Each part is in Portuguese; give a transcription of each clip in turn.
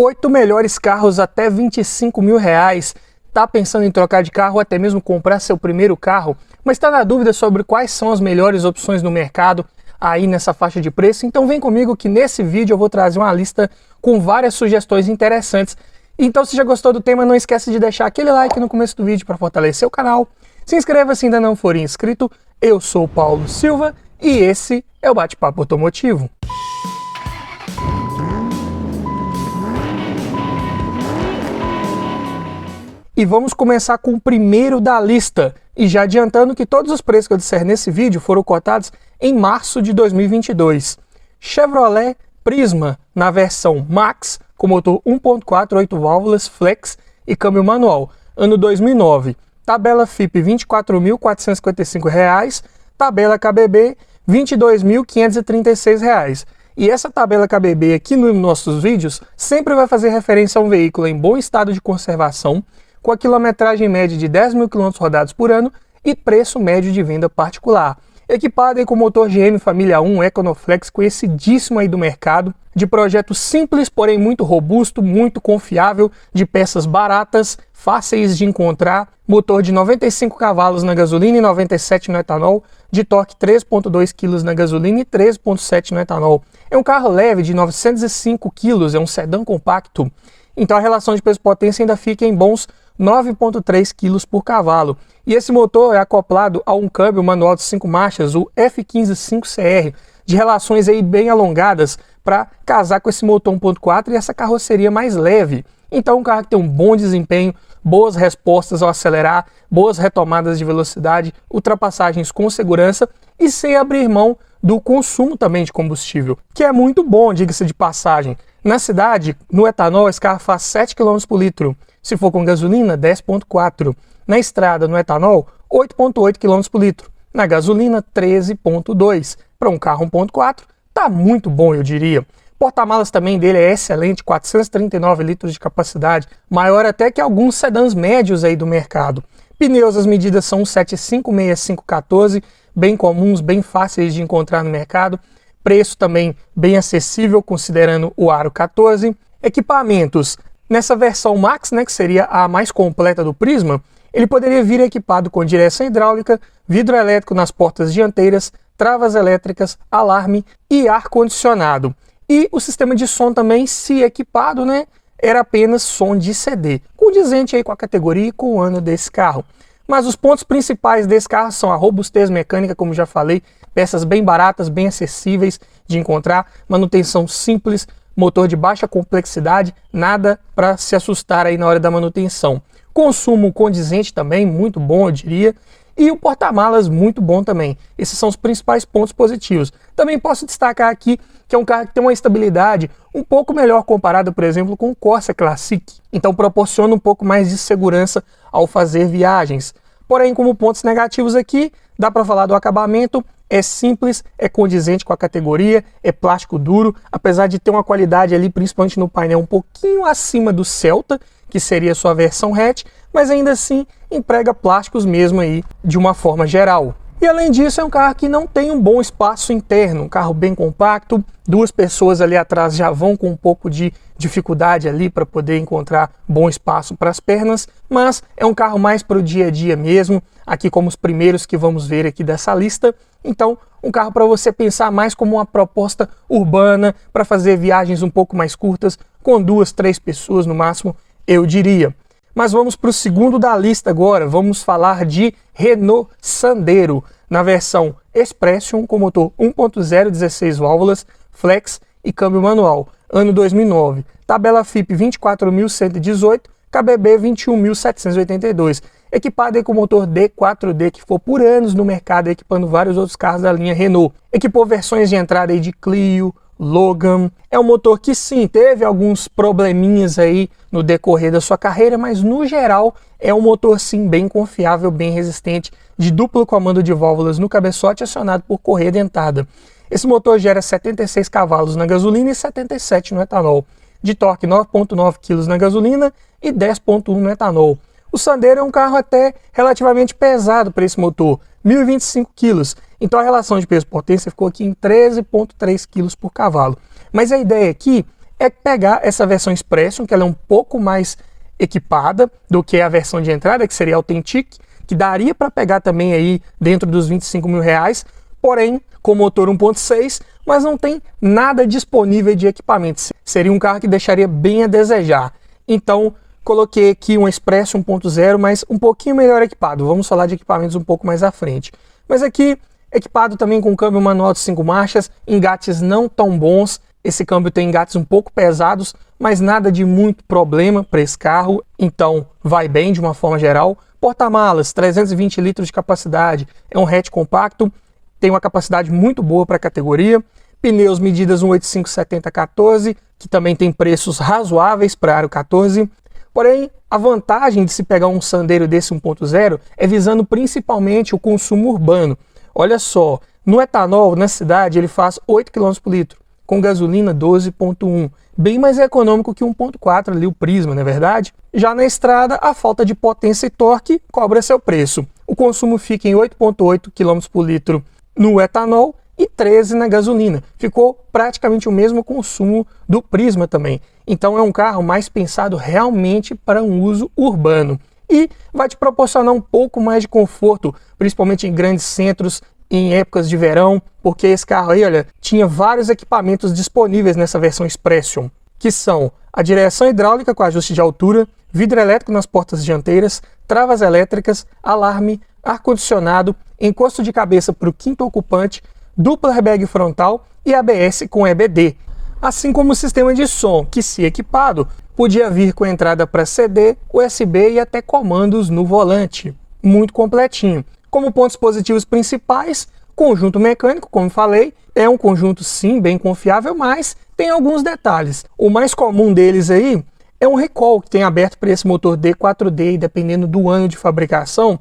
8 melhores carros até 25 mil reais. Tá pensando em trocar de carro ou até mesmo comprar seu primeiro carro, mas está na dúvida sobre quais são as melhores opções no mercado aí nessa faixa de preço? Então vem comigo que nesse vídeo eu vou trazer uma lista com várias sugestões interessantes. Então se já gostou do tema, não esquece de deixar aquele like no começo do vídeo para fortalecer o canal. Se inscreva se ainda não for inscrito. Eu sou o Paulo Silva e esse é o Bate-Papo Automotivo. E vamos começar com o primeiro da lista. E já adiantando que todos os preços que eu disser nesse vídeo foram cotados em março de 2022. Chevrolet Prisma na versão Max, com motor 1.4, 8 válvulas, flex e câmbio manual. Ano 2009. Tabela FIP R$ 24.455, tabela KBB R$ 22.536. E essa tabela KBB aqui nos nossos vídeos sempre vai fazer referência a um veículo em bom estado de conservação, com a quilometragem média de 10 mil km rodados por ano e preço médio de venda particular. Equipado aí com motor GM Família 1 Econoflex, conhecidíssimo aí do mercado, de projeto simples, porém muito robusto, muito confiável, de peças baratas, fáceis de encontrar, motor de 95 cavalos na gasolina e 97 no etanol, de torque 3.2 kg na gasolina e 3.7 no etanol. É um carro leve de 905 kg, é um sedã compacto, então a relação de peso-potência ainda fica em bons 9.3 kg por cavalo. E esse motor é acoplado a um câmbio manual de 5 marchas, o F15.5CR, de relações aí bem alongadas para casar com esse motor 1.4 e essa carroceria mais leve. Então um carro que tem um bom desempenho, boas respostas ao acelerar, boas retomadas de velocidade, ultrapassagens com segurança e sem abrir mão do consumo também de combustível, que é muito bom, diga-se de passagem. Na cidade, no etanol, esse carro faz 7 km por litro. Se for com gasolina, 10.4. Na estrada, no etanol, 8.8 km por litro. Na gasolina, 13.2. Para um carro 1.4, tá muito bom, eu diria. Porta-malas também dele é excelente, 439 litros de capacidade, maior até que alguns sedãs médios aí do mercado. Pneus, as medidas são 175/6514, bem comuns, bem fáceis de encontrar no mercado. Preço também bem acessível, considerando o aro 14. Equipamentos, nessa versão Max, né, que seria a mais completa do Prisma, ele poderia vir equipado com direção hidráulica, vidro elétrico nas portas dianteiras, travas elétricas, alarme e ar-condicionado. E o sistema de som também, se equipado, né, era apenas som de CD, condizente aí com a categoria e com o ano desse carro. Mas os pontos principais desse carro são a robustez mecânica, como já falei, peças bem baratas, bem acessíveis de encontrar, manutenção simples, motor de baixa complexidade, nada para se assustar aí na hora da manutenção. Consumo condizente também, muito bom eu diria, e o porta-malas muito bom também. Esses são os principais pontos positivos. Também posso destacar aqui que é um carro que tem uma estabilidade um pouco melhor comparada, por exemplo, com o Corsa Classic. Então proporciona um pouco mais de segurança ao fazer viagens. Porém, como pontos negativos aqui, dá para falar do acabamento. É simples, é condizente com a categoria, é plástico duro, apesar de ter uma qualidade ali, principalmente no painel, um pouquinho acima do Celta, que seria a sua versão hatch, mas ainda assim emprega plásticos mesmo aí de uma forma geral. E além disso é um carro que não tem um bom espaço interno, um carro bem compacto, duas pessoas ali atrás já vão com um pouco de dificuldade ali para poder encontrar bom espaço para as pernas, mas é um carro mais para o dia a dia mesmo, aqui como os primeiros que vamos ver aqui dessa lista. Então um carro para você pensar mais como uma proposta urbana, para fazer viagens um pouco mais curtas, com 2, 3 pessoas no máximo, eu diria. Mas vamos para o segundo da lista agora, vamos falar de Renault Sandero, na versão Expression, com motor 1.0, 16 válvulas, flex e câmbio manual, ano 2009. Tabela FIP 24.118, KBB 21.782. Equipado aí com motor D4D, que for por anos no mercado, equipando vários outros carros da linha Renault. Equipou versões de entrada aí de Clio, Logan. É um motor que sim, teve alguns probleminhas aí no decorrer da sua carreira, mas no geral é um motor sim bem confiável, bem resistente, de duplo comando de válvulas no cabeçote acionado por correia dentada. Esse motor gera 76 cavalos na gasolina e 77 no etanol. De torque 9.9 kg na gasolina e 10.1 no etanol. O Sandero é um carro até relativamente pesado para esse motor, 1.025 kg. Então a relação de peso-potência ficou aqui em 13.3 kg por cavalo. Mas a ideia aqui é pegar essa versão Expression, que ela é um pouco mais equipada do que a versão de entrada, que seria a Authentic, que daria para pegar também aí dentro dos 25 mil reais, porém com motor 1.6, mas não tem nada disponível de equipamentos. Seria um carro que deixaria bem a desejar. Então, coloquei aqui um Expression 1.0, mas um pouquinho melhor equipado. Vamos falar de equipamentos um pouco mais à frente. Mas aqui, equipado também com câmbio manual de 5 marchas, engates não tão bons. Esse câmbio tem engates um pouco pesados, mas nada de muito problema para esse carro. Então, vai bem de uma forma geral. Porta-malas, 320 litros de capacidade. É um hatch compacto, tem uma capacidade muito boa para a categoria. Pneus medidas 185/70/14, que também tem preços razoáveis para aro 14. Porém, a vantagem de se pegar um Sandero desse 1.0 é visando principalmente o consumo urbano. Olha só, no etanol, na cidade, ele faz 8 km por litro, com gasolina 12,1, bem mais econômico que 1.4 ali, o Prisma, não é verdade? Já na estrada, a falta de potência e torque cobra seu preço. O consumo fica em 8,8 km por litro no etanol e 13 na gasolina. Ficou praticamente o mesmo consumo do Prisma também. Então é um carro mais pensado realmente para um uso urbano. E vai te proporcionar um pouco mais de conforto, principalmente em grandes centros, em épocas de verão, porque esse carro aí, olha, tinha vários equipamentos disponíveis nessa versão Expression, que são a direção hidráulica com ajuste de altura, vidro elétrico nas portas dianteiras, travas elétricas, alarme, ar-condicionado, encosto de cabeça para o quinto ocupante, dupla airbag frontal e ABS com EBD, assim como o sistema de som, que, se equipado, podia vir com entrada para CD, USB e até comandos no volante. Muito completinho. Como pontos positivos principais, conjunto mecânico, como falei, é um conjunto sim bem confiável, mas tem alguns detalhes. O mais comum deles aí é um recall que tem aberto para esse motor D4D, e dependendo do ano de fabricação,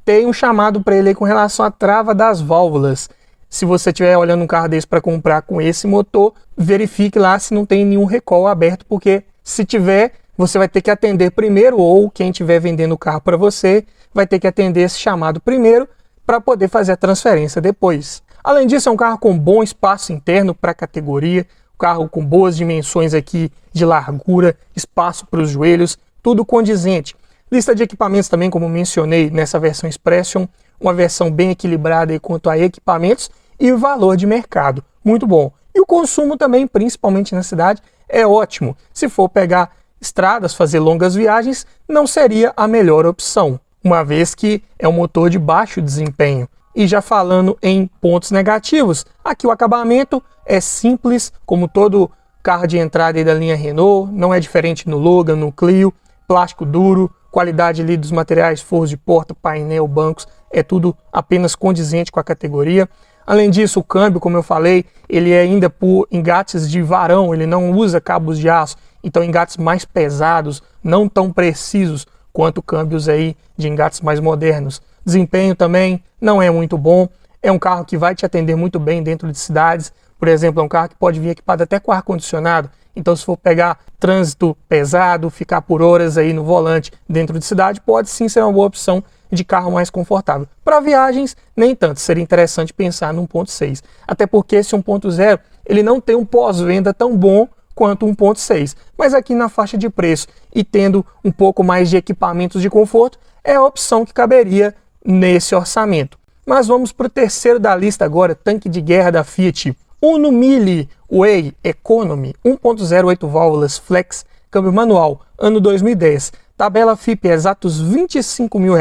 tem um chamado para ele aí com relação à trava das válvulas. Se você estiver olhando um carro desse para comprar com esse motor, verifique lá se não tem nenhum recall aberto, porque se tiver, você vai ter que atender primeiro, ou quem estiver vendendo o carro para você vai ter que atender esse chamado primeiro para poder fazer a transferência depois. Além disso, é um carro com bom espaço interno para a categoria, um carro com boas dimensões aqui de largura, espaço para os joelhos, tudo condizente. Lista de equipamentos também, como mencionei nessa versão Expression, uma versão bem equilibrada aí quanto a equipamentos e o valor de mercado, muito bom. E o consumo também, principalmente na cidade, é ótimo. Se for pegar estradas, fazer longas viagens, não seria a melhor opção, uma vez que é um motor de baixo desempenho. E já falando em pontos negativos, aqui o acabamento é simples, como todo carro de entrada aí da linha Renault, não é diferente no Logan, no Clio, plástico duro, qualidade ali dos materiais, forros de porta, painel, bancos, é tudo apenas condizente com a categoria. Além disso, o câmbio, como eu falei, ele é ainda por engates de varão, ele não usa cabos de aço, então engates mais pesados, não tão precisos quanto câmbios aí de engates mais modernos. Desempenho também não é muito bom, é um carro que vai te atender muito bem dentro de cidades, por exemplo, é um carro que pode vir equipado até com ar-condicionado, então se for pegar trânsito pesado, ficar por horas aí no volante dentro de cidade, pode sim ser uma boa opção de carro mais confortável. Para viagens, nem tanto, seria interessante pensar no 1.6, até porque esse 1.0 ele não tem um pós-venda tão bom quanto 1.6, mas aqui na faixa de preço e tendo um pouco mais de equipamentos de conforto, é a opção que caberia nesse orçamento. Mas vamos para o terceiro da lista agora, tanque de guerra da Fiat. Uno Mille Way Economy, 1.0 8 válvulas flex, câmbio manual, ano 2010. Tabela FIP exatos R$ 25 mil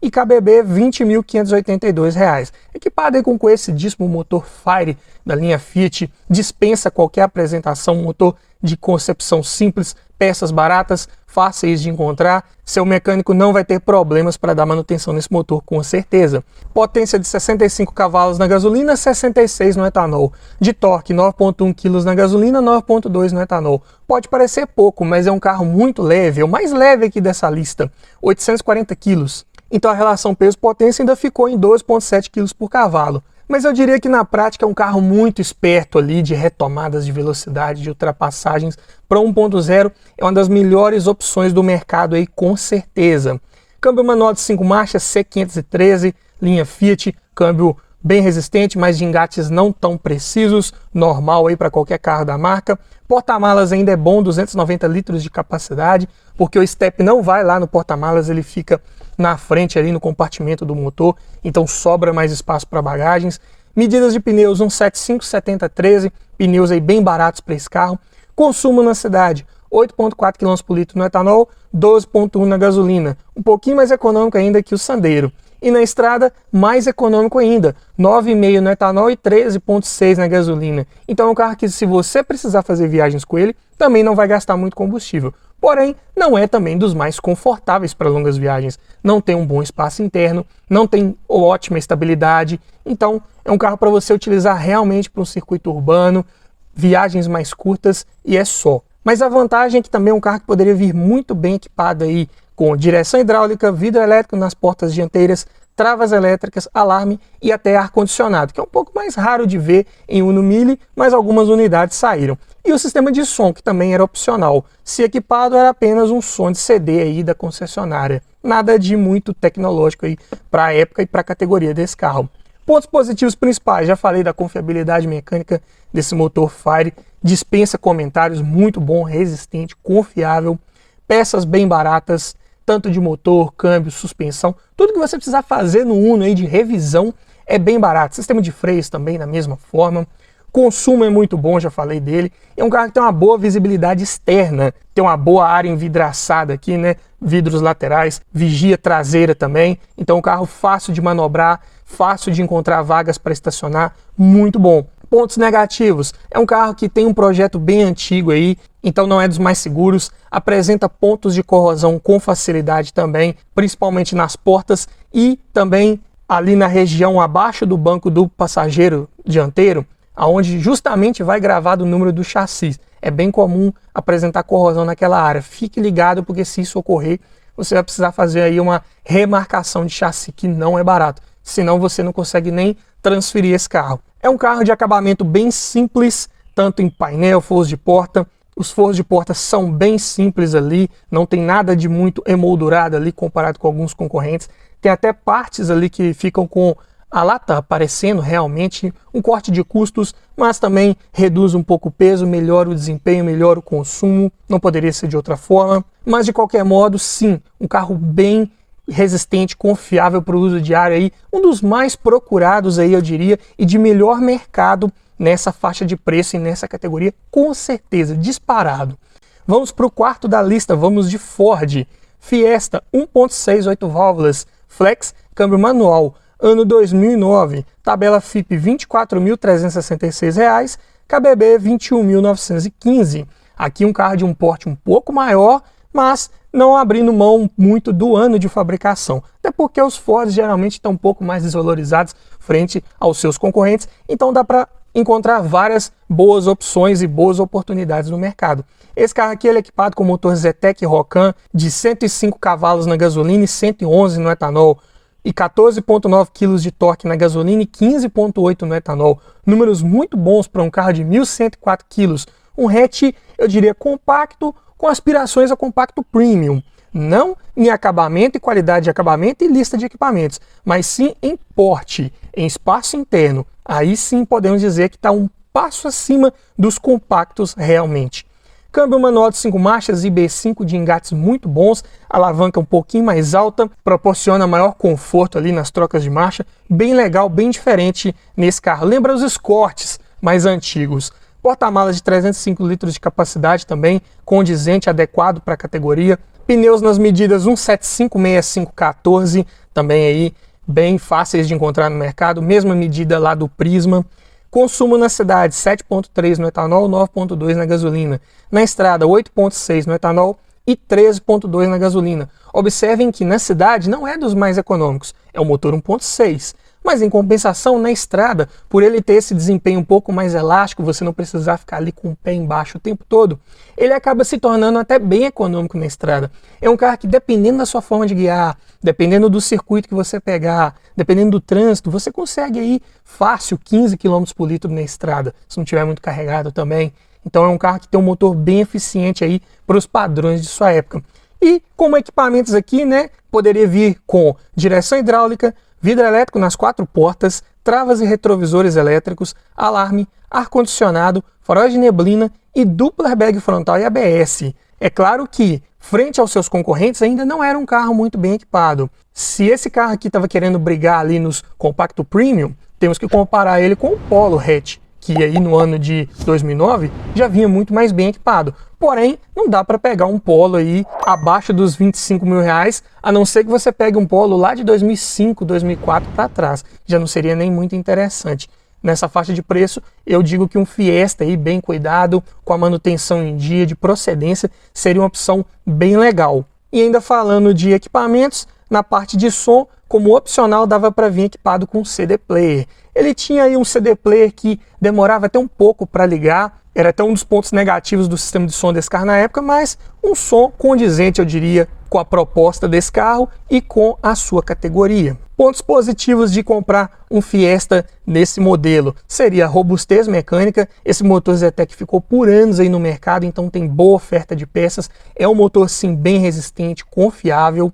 e KBB R$ 20.582. Equipado aí com conhecidíssimo motor Fire da linha Fiat, dispensa qualquer apresentação, motor de concepção simples, peças baratas, fáceis de encontrar. Seu mecânico não vai ter problemas para dar manutenção nesse motor, com certeza. Potência de 65 cavalos na gasolina, 66 no etanol. De torque, 9,1 kg na gasolina, 9,2 no etanol. Pode parecer pouco, mas é um carro muito leve, é o mais leve aqui dessa lista, 840 kg. Então a relação peso-potência ainda ficou em 12,7 kg por cavalo. Mas eu diria que na prática é um carro muito esperto ali de retomadas de velocidade, de ultrapassagens. Para 1.0 é uma das melhores opções do mercado aí, com certeza. Câmbio manual de 5 marchas C513, linha Fiat, câmbio bem resistente, mas de engates não tão precisos, normal aí para qualquer carro da marca. Porta-malas ainda é bom, 290 litros de capacidade, porque o step não vai lá no porta-malas, ele fica na frente ali no compartimento do motor, então sobra mais espaço para bagagens. Medidas de pneus 175 70 13, pneus aí bem baratos para esse carro. Consumo na cidade 8,4 km por litro no etanol, 12,1 na gasolina, um pouquinho mais econômico ainda que o Sandero. E na estrada, mais econômico ainda, 9,5 no etanol e 13,6 na gasolina. Então é um carro que, se você precisar fazer viagens com ele, também não vai gastar muito combustível. Porém, não é também dos mais confortáveis para longas viagens. Não tem um bom espaço interno, não tem ótima estabilidade. Então, é um carro para você utilizar realmente para um circuito urbano, viagens mais curtas e é só. Mas a vantagem é que também é um carro que poderia vir muito bem equipado aí com direção hidráulica, vidro elétrico nas portas dianteiras, travas elétricas, alarme e até ar-condicionado, que é um pouco mais raro de ver em Uno Mille, mas algumas unidades saíram. E o sistema de som, que também era opcional. Se equipado, era apenas um som de CD aí da concessionária. Nada de muito tecnológico aí para a época e para a categoria desse carro. Pontos positivos principais, já falei da confiabilidade mecânica desse motor Fire, dispensa comentários, muito bom, resistente, confiável, peças bem baratas, tanto de motor, câmbio, suspensão, tudo que você precisar fazer no Uno aí de revisão é bem barato. Sistema de freios também da mesma forma. Consumo é muito bom, já falei dele. É um carro que tem uma boa visibilidade externa, tem uma boa área envidraçada aqui, né? Vidros laterais, vigia traseira também. Então, um carro fácil de manobrar, fácil de encontrar vagas para estacionar, muito bom. Pontos negativos, é um carro que tem um projeto bem antigo aí, então não é dos mais seguros, apresenta pontos de corrosão com facilidade também, principalmente nas portas e também ali na região abaixo do banco do passageiro dianteiro, aonde justamente vai gravado o número do chassi. É bem comum apresentar corrosão naquela área. Fique ligado, porque se isso ocorrer, você vai precisar fazer aí uma remarcação de chassi, que não é barato. Senão você não consegue nem transferir esse carro. É um carro de acabamento bem simples, tanto em painel, forros de porta. Os forros de porta são bem simples ali, não tem nada de muito emoldurado ali comparado com alguns concorrentes. Tem até partes ali que ficam com a lata aparecendo realmente, um corte de custos, mas também reduz um pouco o peso, melhora o desempenho, melhora o consumo, não poderia ser de outra forma. Mas de qualquer modo, sim, um carro bem resistente, confiável para o uso diário aí, um dos mais procurados aí, eu diria, e de melhor mercado nessa faixa de preço e nessa categoria, com certeza, disparado. Vamos para o quarto da lista, vamos de Ford Fiesta 1.6 8 válvulas, flex, câmbio manual, ano 2009, tabela FIP R$ 24.366, KBB R$ 21.915. Aqui um carro de um porte um pouco maior, mas não abrindo mão muito do ano de fabricação, até porque os Ford geralmente estão um pouco mais desvalorizados frente aos seus concorrentes, então dá para encontrar várias boas opções e boas oportunidades no mercado. Esse carro aqui ele é equipado com motor Zetec Rocan de 105 cavalos na gasolina e 111 no etanol, e 14,9 kg de torque na gasolina e 15,8 no etanol. Números muito bons para um carro de 1.104 kg. Um hatch, eu diria, compacto, com aspirações a compacto premium. Não em acabamento e qualidade de acabamento e lista de equipamentos, mas sim em porte, em espaço interno. Aí sim podemos dizer que está um passo acima dos compactos realmente. Câmbio manual de 5 marchas e B5 de engates muito bons, alavanca um pouquinho mais alta, proporciona maior conforto ali nas trocas de marcha, bem legal, bem diferente nesse carro. Lembra os Escorts mais antigos. Porta-malas de 305 litros de capacidade também, condizente, adequado para a categoria. Pneus nas medidas 175, 65, 14, também aí bem fáceis de encontrar no mercado, mesma medida lá do Prisma. Consumo na cidade, 7,3 no etanol, 9,2 na gasolina. Na estrada, 8,6 no etanol e 13,2 na gasolina. Observem que na cidade não é dos mais econômicos, é o motor 1,6. Mas em compensação, na estrada, por ele ter esse desempenho um pouco mais elástico, você não precisar ficar ali com o pé embaixo o tempo todo, ele acaba se tornando até bem econômico na estrada. É um carro que, dependendo da sua forma de guiar, dependendo do circuito que você pegar, dependendo do trânsito, você consegue aí fácil 15 km por litro na estrada, se não estiver muito carregado também. Então é um carro que tem um motor bem eficiente aí para os padrões de sua época. E como equipamentos aqui, né, poderia vir com direção hidráulica, vidro elétrico nas 4 portas, travas e retrovisores elétricos, alarme, ar-condicionado, faróis de neblina e duplo airbag frontal e ABS. É claro que, frente aos seus concorrentes, ainda não era um carro muito bem equipado. Se esse carro aqui estava querendo brigar ali nos Compacto Premium, temos que comparar ele com o Polo Hatch, que aí no ano de 2009 já vinha muito mais bem equipado. Porém, não dá para pegar um Polo aí abaixo dos 25 mil reais, a não ser que você pegue um Polo lá de 2005, 2004 para trás. Já não seria nem muito interessante. Nessa faixa de preço, eu digo que um Fiesta aí bem cuidado, com a manutenção em dia, de procedência, seria uma opção bem legal. E ainda falando de equipamentos, na parte de som, como opcional dava para vir equipado com CD Player. Ele tinha aí um CD Player que demorava até um pouco para ligar, era até um dos pontos negativos do sistema de som desse carro na época, mas um som condizente, eu diria, com a proposta desse carro e com a sua categoria. Pontos positivos de comprar um Fiesta nesse modelo seria a robustez mecânica. Esse motor Zetec ficou por anos aí no mercado, então tem boa oferta de peças. É um motor sim bem resistente, confiável.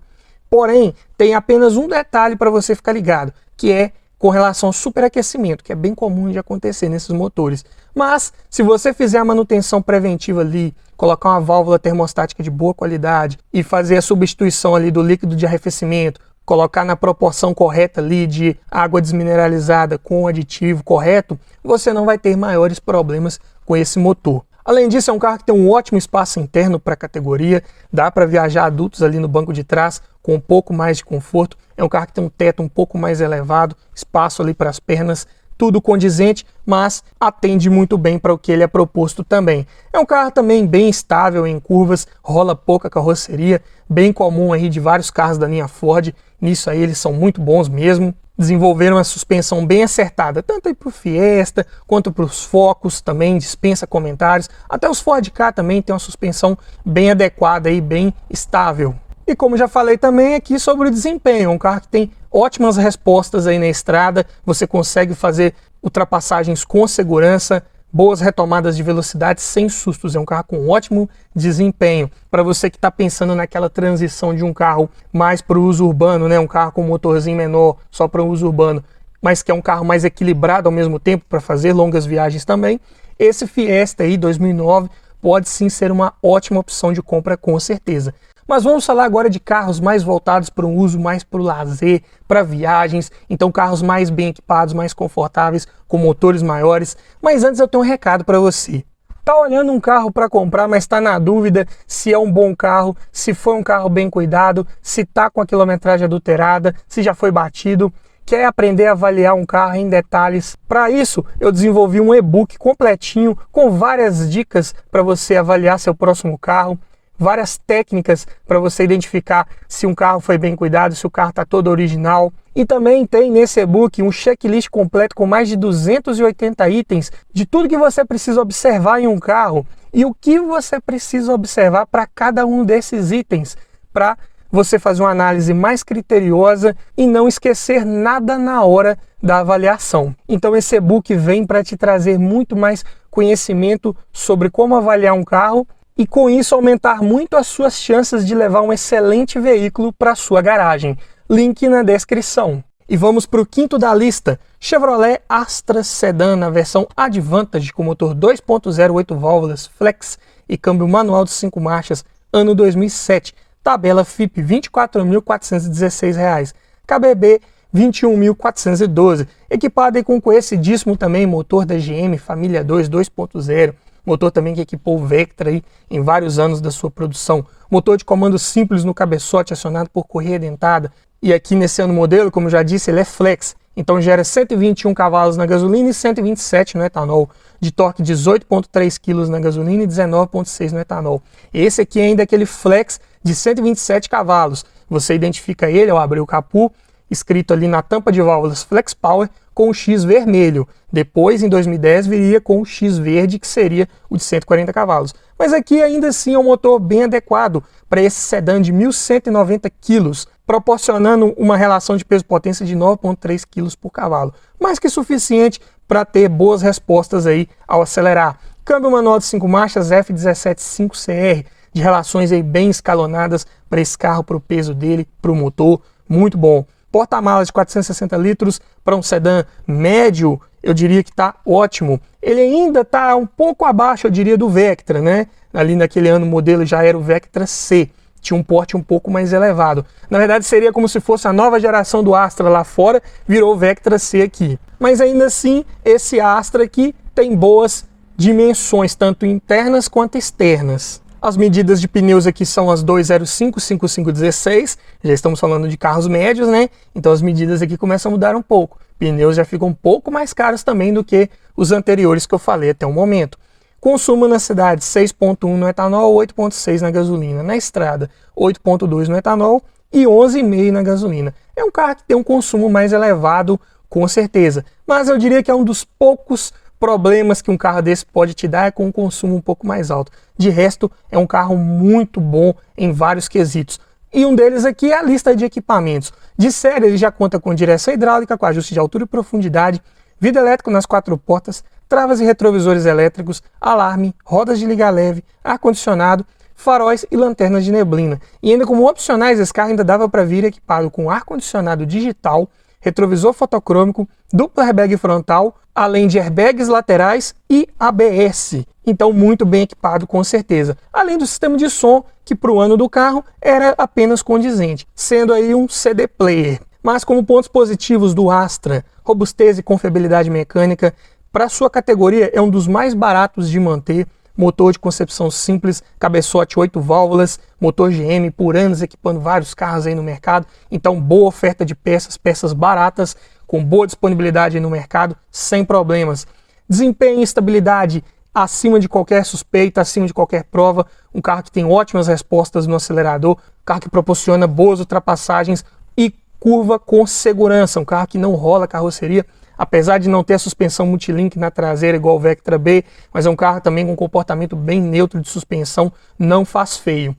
Porém, tem apenas um detalhe para você ficar ligado, que é com relação ao superaquecimento, que é bem comum de acontecer nesses motores. Mas, se você fizer a manutenção preventiva ali, colocar uma válvula termostática de boa qualidade e fazer a substituição ali do líquido de arrefecimento, colocar na proporção correta ali de água desmineralizada com o aditivo correto, você não vai ter maiores problemas com esse motor. Além disso, é um carro que tem um ótimo espaço interno para a categoria, dá para viajar adultos ali no banco de trás com um pouco mais de conforto. É um carro que tem um teto um pouco mais elevado, espaço ali para as pernas, tudo condizente, mas atende muito bem para o que ele é proposto também. É um carro também bem estável em curvas, rola pouca carroceria, bem comum aí de vários carros da linha Ford. Nisso aí eles são muito bons mesmo. Desenvolveram uma suspensão bem acertada, tanto aí para o Fiesta, quanto para os Focus também, dispensa comentários. Até os Ford Ka também tem uma suspensão bem adequada e bem estável. E como já falei também aqui sobre o desempenho, é um carro que tem ótimas respostas aí na estrada, você consegue fazer ultrapassagens com segurança, boas retomadas de velocidade sem sustos. É um carro com ótimo desempenho. Para você que está pensando naquela transição de um carro mais para o uso urbano, né? Um carro com motorzinho menor só para o uso urbano, mas que é um carro mais equilibrado ao mesmo tempo para fazer longas viagens também, esse Fiesta aí 2009 pode sim ser uma ótima opção de compra com certeza. Mas vamos falar agora de carros mais voltados para um uso mais para o lazer, para viagens, então carros mais bem equipados, mais confortáveis, com motores maiores. Mas antes eu tenho um recado para você. Tá olhando um carro para comprar, mas está na dúvida se é um bom carro, se foi um carro bem cuidado, se está com a quilometragem adulterada, se já foi batido, quer aprender a avaliar um carro em detalhes? Para isso, eu desenvolvi um e-book completinho com várias dicas para você avaliar seu próximo carro, várias técnicas para você identificar se um carro foi bem cuidado, se o carro está todo original. E também tem nesse e-book um checklist completo com mais de 280 itens de tudo que você precisa observar em um carro e o que você precisa observar para cada um desses itens, para você fazer uma análise mais criteriosa e não esquecer nada na hora da avaliação. Então esse e-book vem para te trazer muito mais conhecimento sobre como avaliar um carro e com isso aumentar muito as suas chances de levar um excelente veículo para sua garagem. Link na descrição. E vamos para o quinto da lista, Chevrolet Astra Sedan na versão Advantage com motor 2.0 8 válvulas flex e câmbio manual de 5 marchas, ano 2007, tabela FIP R$ 24.416, KBB R$ 21.412, equipado aí com o conhecidíssimo também motor da GM Família 2 2.0, motor também que equipou o Vectra aí em vários anos da sua produção, motor de comando simples no cabeçote acionado por correia dentada, e aqui nesse ano modelo, como já disse, ele é flex, então gera 121 cavalos na gasolina e 127 no etanol, de torque 18.3 kg na gasolina e 19.6 no etanol. Esse aqui ainda é aquele flex de 127 cavalos, você identifica ele ao abrir o capô, escrito ali na tampa de válvulas Flex Power com o X vermelho. Depois, em 2010, viria com o X verde, que seria o de 140 cavalos. Mas aqui ainda assim é um motor bem adequado para esse sedã de 1.190 kg, proporcionando uma relação de peso-potência de 9.3 kg por cavalo. Mais que suficiente para ter boas respostas aí ao acelerar. Câmbio manual de 5 marchas F175CR, de relações aí bem escalonadas para esse carro, para o peso dele, para o motor, muito bom. Porta-malas de 460 litros para um sedã médio, eu diria que está ótimo. Ele ainda está um pouco abaixo, eu diria, do Vectra, né? Ali naquele ano o modelo já era o Vectra C, tinha um porte um pouco mais elevado. Na verdade seria como se fosse a nova geração do Astra lá fora, virou o Vectra C aqui. Mas ainda assim, esse Astra aqui tem boas dimensões, tanto internas quanto externas. As medidas de pneus aqui são as 205/5516, já estamos falando de carros médios, né? Então as medidas aqui começam a mudar um pouco. Pneus já ficam um pouco mais caros também do que os anteriores que eu falei até o momento. Consumo na cidade 6,1 no etanol, 8,6 na gasolina. Na estrada 8,2 no etanol e 11,5 na gasolina. É um carro que tem um consumo mais elevado, com certeza. Mas eu diria que é um dos poucos problemas que um carro desse pode te dar é com um consumo um pouco mais alto. De resto, é um carro muito bom em vários quesitos. E um deles aqui é a lista de equipamentos. De série, ele já conta com direção hidráulica, com ajuste de altura e profundidade, vidro elétrico nas 4 portas, travas e retrovisores elétricos, alarme, rodas de liga leve, ar-condicionado, faróis e lanternas de neblina. E ainda como opcionais, esse carro ainda dava para vir equipado com ar-condicionado digital, retrovisor fotocrômico, duplo airbag frontal, além de airbags laterais e ABS. Então muito bem equipado com certeza. Além do sistema de som, que para o ano do carro era apenas condizente, sendo aí um CD player. Mas como pontos positivos do Astra, robustez e confiabilidade mecânica, para sua categoria é um dos mais baratos de manter, motor de concepção simples, cabeçote 8 válvulas, motor GM por anos equipando vários carros aí no mercado, então boa oferta de peças, peças baratas, com boa disponibilidade aí no mercado, sem problemas. Desempenho e estabilidade acima de qualquer suspeita, acima de qualquer prova, um carro que tem ótimas respostas no acelerador, um carro que proporciona boas ultrapassagens e curva com segurança, um carro que não rola a carroceria, apesar de não ter a suspensão multilink na traseira igual o Vectra B, mas é um carro também com comportamento bem neutro de suspensão, não faz feio.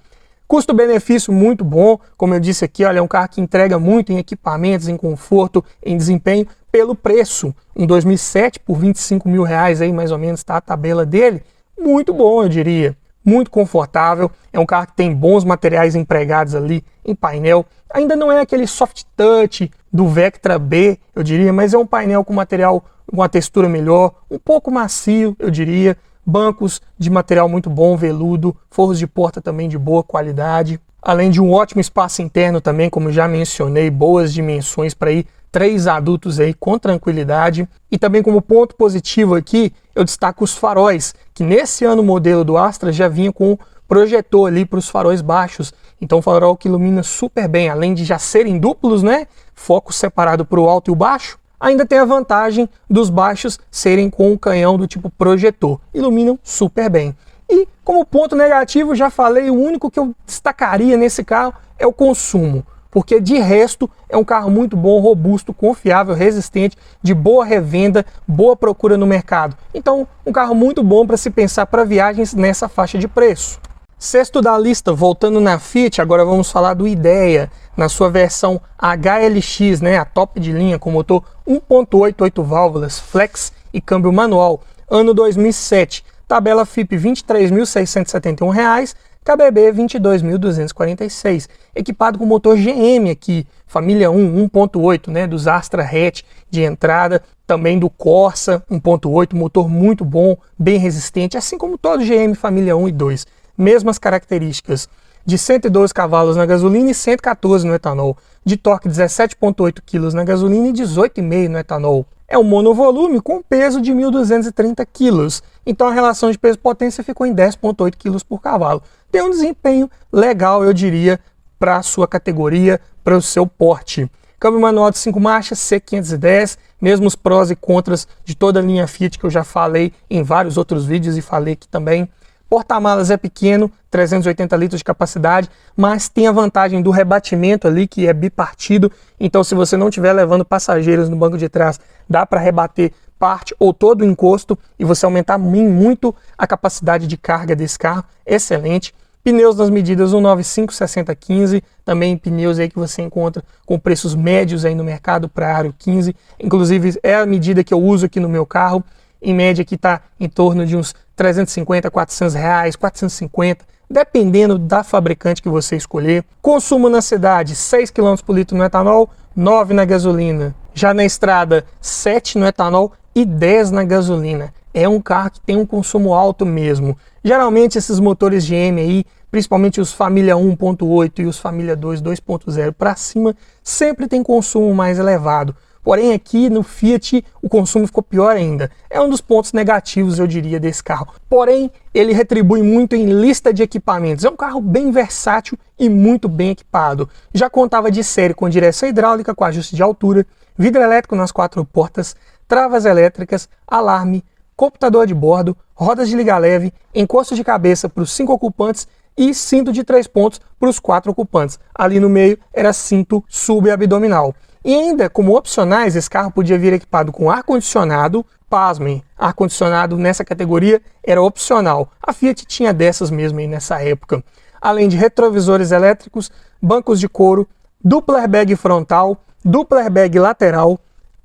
Custo-benefício muito bom, como eu disse aqui, olha, é um carro que entrega muito em equipamentos, em conforto, em desempenho, pelo preço. Um 2007 por R$25 mil aí mais ou menos está a tabela dele, muito bom eu diria. Muito confortável, é um carro que tem bons materiais empregados ali em painel, ainda não é aquele soft touch do Vectra B, eu diria, mas é um painel com material, com uma textura melhor, um pouco macio, eu diria, bancos de material muito bom, veludo, forros de porta também de boa qualidade, além de um ótimo espaço interno também, como já mencionei, boas dimensões para ir 3 adultos aí com tranquilidade. E também como ponto positivo aqui, eu destaco os faróis, que nesse ano o modelo do Astra já vinha com projetor ali para os faróis baixos. Então um farol que ilumina super bem, além de já serem duplos, né? Foco separado para o alto e o baixo. Ainda tem a vantagem dos baixos serem com um canhão do tipo projetor. Iluminam super bem. E como ponto negativo, já falei, o único que eu destacaria nesse carro é o consumo. Porque de resto é um carro muito bom, robusto, confiável, resistente, de boa revenda, boa procura no mercado. Então, um carro muito bom para se pensar para viagens nessa faixa de preço. Sexto da lista, voltando na Fiat, agora vamos falar do Idea, na sua versão HLX, né, a top de linha, com motor 1.8, 8 válvulas, flex e câmbio manual, ano 2007, tabela FIP R$ 23.671, KBB 22.246, equipado com motor GM aqui, família 1, 1.8, né, dos Astra Hatch de entrada, também do Corsa 1.8, motor muito bom, bem resistente, assim como todo GM família 1 e 2. Mesmas características, de 112 cavalos na gasolina e 114 no etanol, de torque 17,8 kg na gasolina e 18,5 no etanol. É um monovolume com peso de 1.230 kg, então a relação de peso-potência ficou em 10,8 kg por cavalo. Tem um desempenho legal, eu diria, para a sua categoria, para o seu porte. Câmbio manual de 5 marchas, C510, mesmos prós e contras de toda a linha Fiat que eu já falei em vários outros vídeos e falei aqui também. Porta-malas é pequeno, 380 litros de capacidade, mas tem a vantagem do rebatimento ali, que é bipartido. Então, se você não estiver levando passageiros no banco de trás, dá para rebater parte ou todo o encosto e você aumentar muito a capacidade de carga desse carro. Excelente. Pneus nas medidas 195, 60, 15, também pneus aí que você encontra com preços médios aí no mercado para aro 15. Inclusive, é a medida que eu uso aqui no meu carro. Em média aqui está em torno de uns 350, 400 reais, 450, dependendo da fabricante que você escolher. Consumo na cidade, 6 km por litro no etanol, 9 na gasolina. Já na estrada, 7 no etanol e 10 na gasolina. É um carro que tem um consumo alto mesmo. Geralmente esses motores GM aí, principalmente os Família 1.8 e os Família 2 2.0 para cima, sempre tem consumo mais elevado. Porém aqui no Fiat o consumo ficou pior ainda. É um dos pontos negativos, eu diria, desse carro. Porém, ele retribui muito em lista de equipamentos. É um carro bem versátil e muito bem equipado. Já contava de série com direção hidráulica com ajuste de altura, vidro elétrico nas 4 portas, travas elétricas, alarme, computador de bordo, rodas de liga leve, encosto de cabeça para os 5 ocupantes e cinto de 3 pontos para os 4 ocupantes. Ali no meio era cinto subabdominal. E ainda, como opcionais, esse carro podia vir equipado com ar-condicionado. Pasmem, ar-condicionado nessa categoria era opcional. A Fiat tinha dessas mesmo aí nessa época. Além de retrovisores elétricos, bancos de couro, duplo airbag frontal, duplo airbag lateral,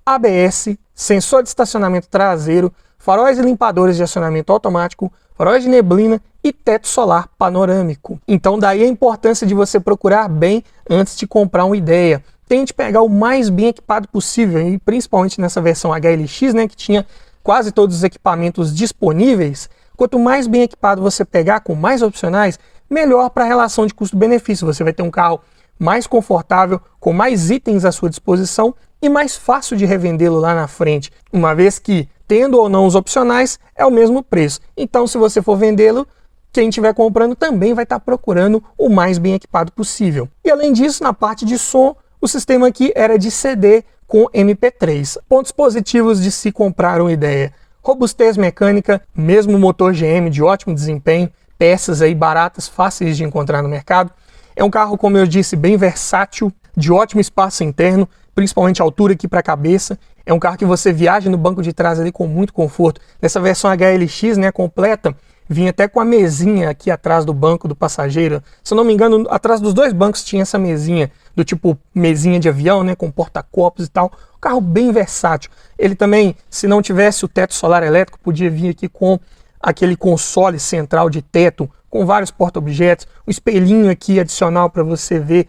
ABS, sensor de estacionamento traseiro, faróis e limpadores de acionamento automático, faróis de neblina e teto solar panorâmico. Então daí a importância de você procurar bem antes de comprar uma ideia. Tente pegar o mais bem equipado possível, e principalmente nessa versão HLX, né, que tinha quase todos os equipamentos disponíveis. Quanto mais bem equipado você pegar, com mais opcionais, melhor para a relação de custo-benefício. Você vai ter um carro mais confortável, com mais itens à sua disposição e mais fácil de revendê-lo lá na frente, uma vez que, tendo ou não os opcionais, é o mesmo preço. Então, se você for vendê-lo, quem estiver comprando também vai estar procurando o mais bem equipado possível. E além disso, na parte de som, o sistema aqui era de CD com MP3. Pontos positivos de se comprar uma ideia: robustez mecânica, mesmo motor GM de ótimo desempenho, peças aí baratas, fáceis de encontrar no mercado. É um carro, como eu disse, bem versátil, de ótimo espaço interno, principalmente a altura aqui para a cabeça. É um carro que você viaja no banco de trás ali com muito conforto. Nessa versão HLX, né, completa, vinha até com a mesinha aqui atrás do banco do passageiro. Se eu não me engano, atrás dos 2 bancos tinha essa mesinha, do tipo mesinha de avião, né, com porta-copos e tal. Um carro bem versátil. Ele também, se não tivesse o teto solar elétrico, podia vir aqui com aquele console central de teto, com vários porta-objetos, um espelhinho aqui adicional para você ver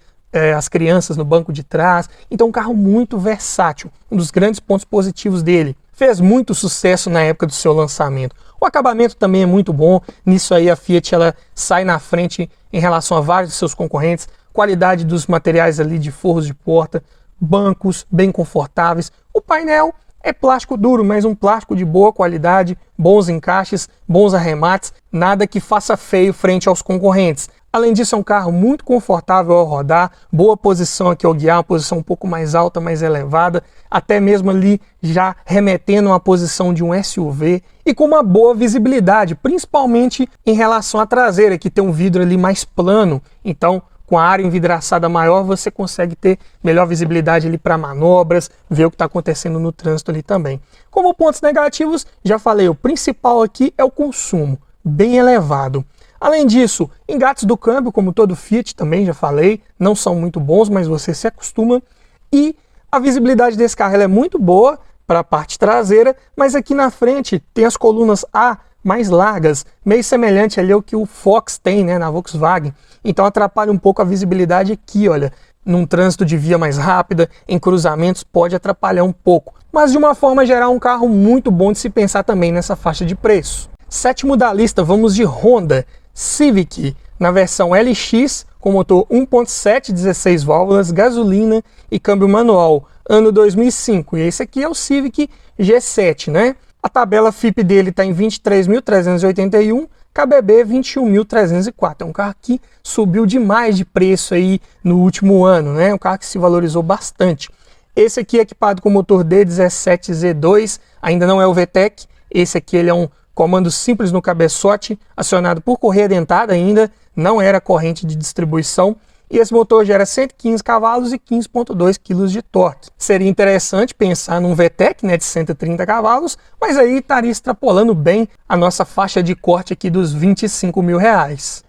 as crianças no banco de trás. Então um carro muito versátil, um dos grandes pontos positivos dele. Fez muito sucesso na época do seu lançamento. O acabamento também é muito bom, nisso aí a Fiat ela sai na frente em relação a vários de seus concorrentes. Qualidade dos materiais ali de forros de porta, bancos bem confortáveis. O painel é plástico duro, mas um plástico de boa qualidade, bons encaixes, bons arremates, nada que faça feio frente aos concorrentes. Além disso, é um carro muito confortável ao rodar, boa posição aqui ao guiar, uma posição um pouco mais alta, mais elevada, até mesmo ali já remetendo a uma posição de um SUV e com uma boa visibilidade, principalmente em relação à traseira, que tem um vidro ali mais plano. Então, com a área envidraçada maior, você consegue ter melhor visibilidade ali para manobras, ver o que está acontecendo no trânsito ali também. Como pontos negativos, já falei, o principal aqui é o consumo, bem elevado. Além disso, engates do câmbio, como todo Fiat, também já falei, não são muito bons, mas você se acostuma. E a visibilidade desse carro ela é muito boa para a parte traseira, mas aqui na frente tem as colunas A mais largas, meio semelhante ali ao que o Fox tem, né, na Volkswagen. Então atrapalha um pouco a visibilidade aqui, olha. Num trânsito de via mais rápida, em cruzamentos, pode atrapalhar um pouco. Mas de uma forma geral, um carro muito bom de se pensar também nessa faixa de preço. Sétimo da lista, vamos de Honda Civic, na versão LX, com motor 1.7, 16 válvulas, gasolina e câmbio manual, ano 2005. E esse aqui é o Civic G7, né? A tabela FIP dele está em 23.381, KBB 21.304. É um carro que subiu demais de preço aí no último ano, né? Um carro que se valorizou bastante. Esse aqui é equipado com motor D17Z2, ainda não é o VTEC. Esse aqui ele é um comando simples no cabeçote, acionado por correia dentada ainda, não era corrente de distribuição. E esse motor gera 115 cavalos e 15,2 kg de torque. Seria interessante pensar num VTEC, né, de 130 cavalos, mas aí estaria extrapolando bem a nossa faixa de corte aqui dos R$25 mil.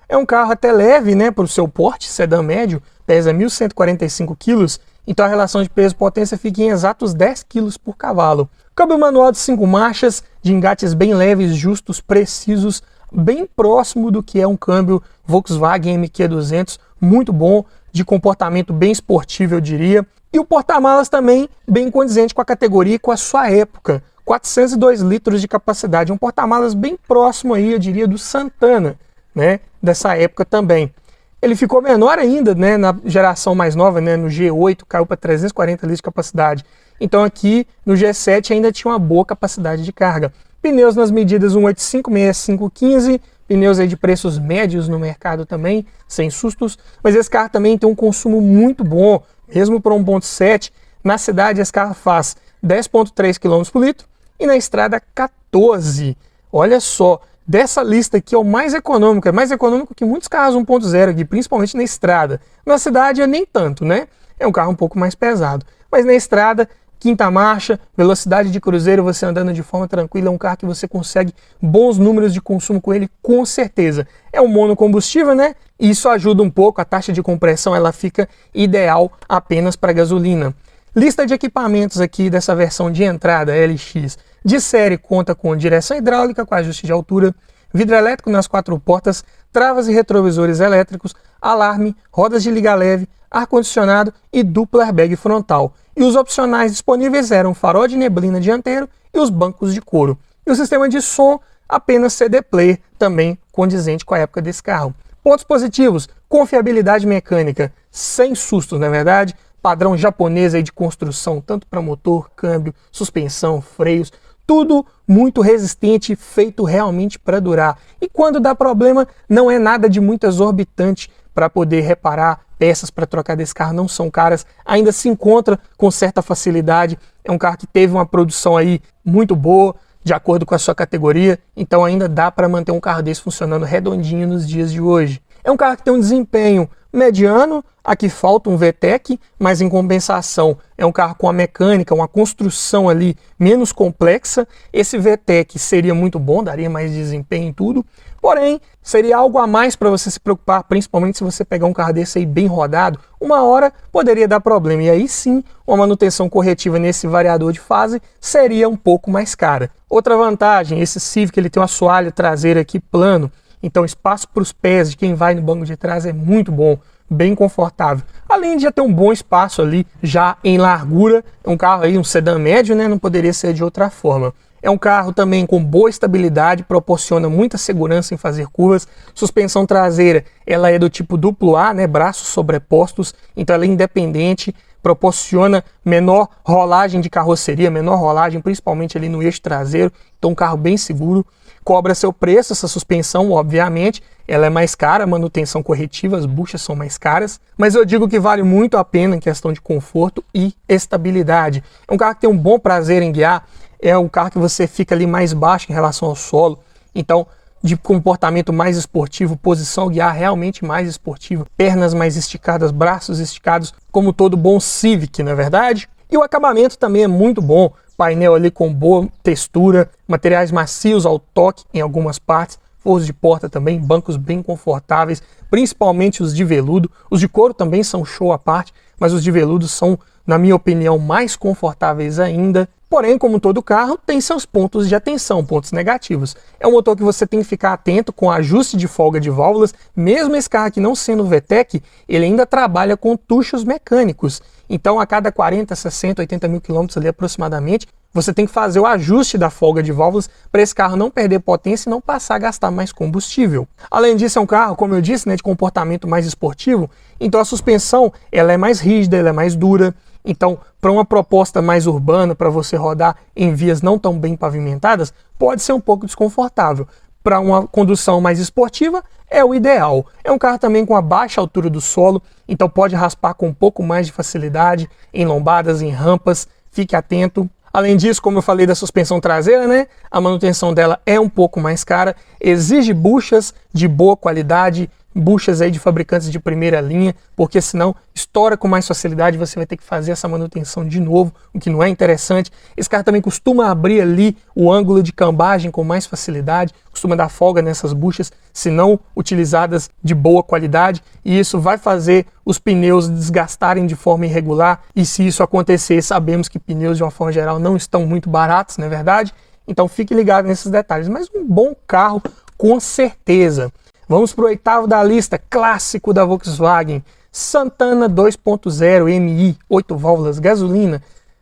É um carro até leve, né, para o seu porte, sedã médio, pesa 1.145 kg, então a relação de peso-potência fica em exatos 10 kg por cavalo. Câmbio manual de 5 marchas, de engates bem leves, justos, precisos, bem próximo do que é um câmbio Volkswagen MQ200, muito bom, de comportamento bem esportivo, eu diria. E o porta-malas também bem condizente com a categoria e com a sua época. 402 litros de capacidade, um porta-malas bem próximo aí, eu diria, do Santana, né, dessa época também. Ele ficou menor ainda, né, na geração mais nova, né, no G8 caiu para 340 litros de capacidade. Então aqui no G7 ainda tinha uma boa capacidade de carga. Pneus nas medidas 185, 65, 15, pneus aí de preços médios no mercado também, sem sustos. Mas esse carro também tem um consumo muito bom, mesmo para 1.7. Na cidade esse carro faz 10.3 km por litro e na estrada 14. Olha só, dessa lista aqui é o mais econômico que muitos carros 1.0 aqui, principalmente na estrada. Na cidade é nem tanto, né? É um carro um pouco mais pesado. Mas na estrada, quinta marcha, velocidade de cruzeiro, você andando de forma tranquila, é um carro que você consegue bons números de consumo com ele, com certeza. É um monocombustível, né? E isso ajuda um pouco, a taxa de compressão ela fica ideal apenas para gasolina. Lista de equipamentos aqui dessa versão de entrada LX. De série conta com direção hidráulica, com ajuste de altura, vidro elétrico nas 4 portas, travas e retrovisores elétricos, alarme, rodas de liga leve, ar-condicionado e duplo airbag frontal. E os opcionais disponíveis eram farol de neblina dianteiro e os bancos de couro. E o sistema de som apenas CD player, também condizente com a época desse carro. Pontos positivos: confiabilidade mecânica, sem sustos, não é verdade? Padrão japonês aí de construção, tanto para motor, câmbio, suspensão, freios, tudo muito resistente, feito realmente para durar. E quando dá problema, não é nada de muito exorbitante para poder reparar. Peças para trocar desse carro não são caras, ainda se encontra com certa facilidade. É um carro que teve uma produção aí muito boa, de acordo com a sua categoria, então ainda dá para manter um carro desse funcionando redondinho nos dias de hoje. É um carro que tem um desempenho mediano, aqui falta um VTEC, mas em compensação é um carro com a mecânica, uma construção ali menos complexa. Esse VTEC seria muito bom, daria mais desempenho em tudo, porém seria algo a mais para você se preocupar, principalmente se você pegar um carro desse aí bem rodado, uma hora poderia dar problema, e aí sim uma manutenção corretiva nesse variador de fase seria um pouco mais cara. Outra vantagem, esse Civic ele tem um assoalho traseiro aqui plano, então espaço para os pés de quem vai no banco de trás é muito bom, bem confortável. Além de já ter um bom espaço ali, já em largura, é um carro aí, um sedã médio, né? Não poderia ser de outra forma. É um carro também com boa estabilidade, proporciona muita segurança em fazer curvas. Suspensão traseira, ela é do tipo duplo A, né? Braços sobrepostos, então ela é independente, proporciona menor rolagem de carroceria, menor rolagem principalmente ali no eixo traseiro, então um carro bem seguro. Cobra seu preço, essa suspensão, obviamente, ela é mais cara, manutenção corretiva, as buchas são mais caras, mas eu digo que vale muito a pena em questão de conforto e estabilidade. É um carro que tem um bom prazer em guiar, é um carro que você fica ali mais baixo em relação ao solo, então de comportamento mais esportivo, posição ao guiar realmente mais esportiva, pernas mais esticadas, braços esticados, como todo bom Civic, não é verdade? E o acabamento também é muito bom, painel ali com boa textura, materiais macios ao toque em algumas partes, forros de porta também, bancos bem confortáveis, principalmente os de veludo. Os de couro também são show à parte, mas os de veludo são, na minha opinião, mais confortáveis ainda. Porém, como todo carro, tem seus pontos de atenção, pontos negativos. É um motor que você tem que ficar atento com o ajuste de folga de válvulas. Mesmo esse carro aqui não sendo VTEC, ele ainda trabalha com tuchos mecânicos. Então, a cada 40, 60, 80 mil quilômetros ali aproximadamente, você tem que fazer o ajuste da folga de válvulas para esse carro não perder potência e não passar a gastar mais combustível. Além disso, é um carro, como eu disse, né, de comportamento mais esportivo, então a suspensão ela é mais rígida, ela é mais dura. Então, para uma proposta mais urbana, para você rodar em vias não tão bem pavimentadas, pode ser um pouco desconfortável. Para uma condução mais esportiva, é o ideal. É um carro também com a baixa altura do solo, então pode raspar com um pouco mais de facilidade em lombadas, em rampas, fique atento. Além disso, como eu falei da suspensão traseira, né, a manutenção dela é um pouco mais cara, exige buchas de boa qualidade, buchas aí de fabricantes de primeira linha, porque senão estoura com mais facilidade, você vai ter que fazer essa manutenção de novo, o que não é interessante. Esse carro também costuma abrir ali o ângulo de cambagem com mais facilidade, costuma dar folga nessas buchas, se não utilizadas de boa qualidade, e isso vai fazer os pneus desgastarem de forma irregular, e se isso acontecer, sabemos que pneus de uma forma geral não estão muito baratos, não é verdade? Então fique ligado nesses detalhes, mas um bom carro com certeza. Vamos para o oitavo da lista, clássico da Volkswagen, Santana 2.0 MI, 8 válvulas, gasolina,